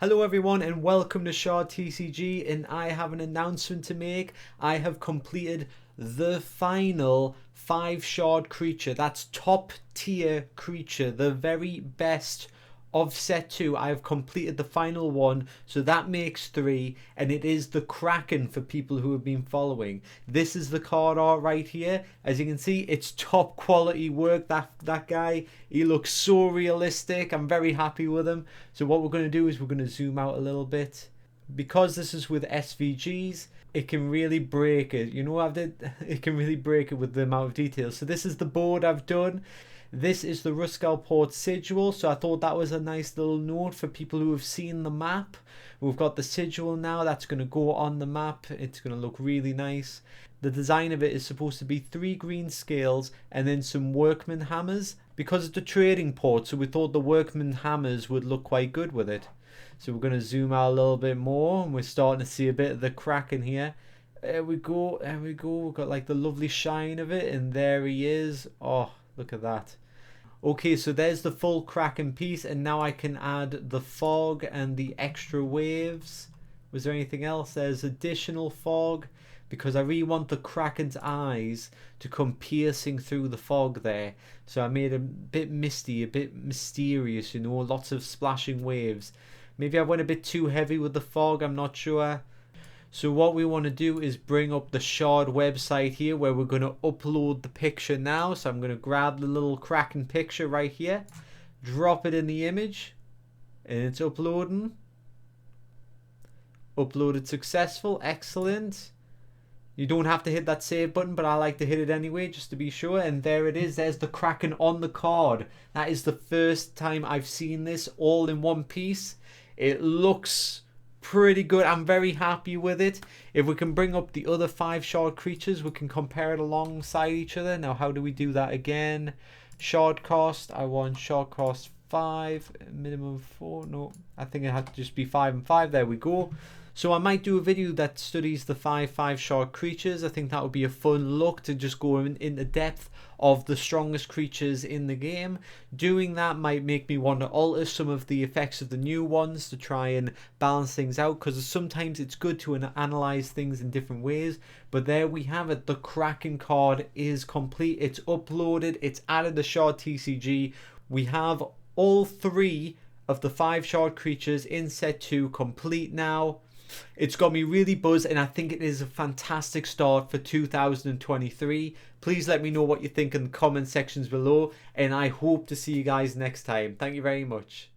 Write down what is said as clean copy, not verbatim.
Hello everyone and welcome to Shard TCG, and I have an announcement to make. I have completed the final 5 shard creature. That's top tier creature, the very best of set 2. I have completed the final one, so that makes 3, and it is the Kraken for people who have been following. This is the card art right here. As you can see, it's top quality work. That guy, he looks so realistic. I'm very happy with him. So what we're going to do is we're going to zoom out a little bit. Because this is with SVGs, it can really break it. You know what I did? It can really break it with the amount of details. So this is the board I've done. This is the Ruscal Port Sigil, so I thought that was a nice little note for people who have seen the map. We've got the sigil now, that's going to go on the map. It's going to look really nice. The design of it is supposed to be 3 green scales and then some workman hammers. Because it's a trading port, so we thought the workman hammers would look quite good with it. So we're going to zoom out a little bit more, and we're starting to see a bit of the Kraken here. There we go, there we go. We've got like the lovely shine of it, and there he is. Oh, look at that. Okay, so there's the full Kraken piece, and now I can add the fog and the extra waves. Was there anything else? There's additional fog, because I really want the Kraken's eyes to come piercing through the fog there. So I made it a bit misty, a bit mysterious, you know, lots of splashing waves. Maybe I went a bit too heavy with the fog, I'm not sure. So what we want to do is bring up the Shard website here, where we're going to upload the picture now. So I'm going to grab the little Kraken picture right here, drop it in the image, and it's uploading. Uploaded successful, excellent. You don't have to hit that save button, but I like to hit it anyway just to be sure. And there it is, there's the Kraken on the card. That is the first time I've seen this all in one piece. It looks pretty good. I'm very happy with it. If we can bring up the other 5 shard creatures, we can compare it alongside each other. Now how do we do that again? Shard cost, I want shard cost 5, minimum 4. No, I think it had to just be 5 and 5. There we go. So I might do a video that studies the 5 shard creatures. I think that would be a fun look to just go into depth of the strongest creatures in the game. Doing that might make me want to alter some of the effects of the new ones to try and balance things out, because sometimes it's good to analyze things in different ways. But there we have it. The Kraken card is complete. It's uploaded. It's added to Shard TCG. We have all 3 of the 5 shard creatures in set 2 complete now. It's got me really buzzed, and I think it is a fantastic start for 2023. Please let me know what you think in the comment sections below, and I hope to see you guys next time. Thank you very much.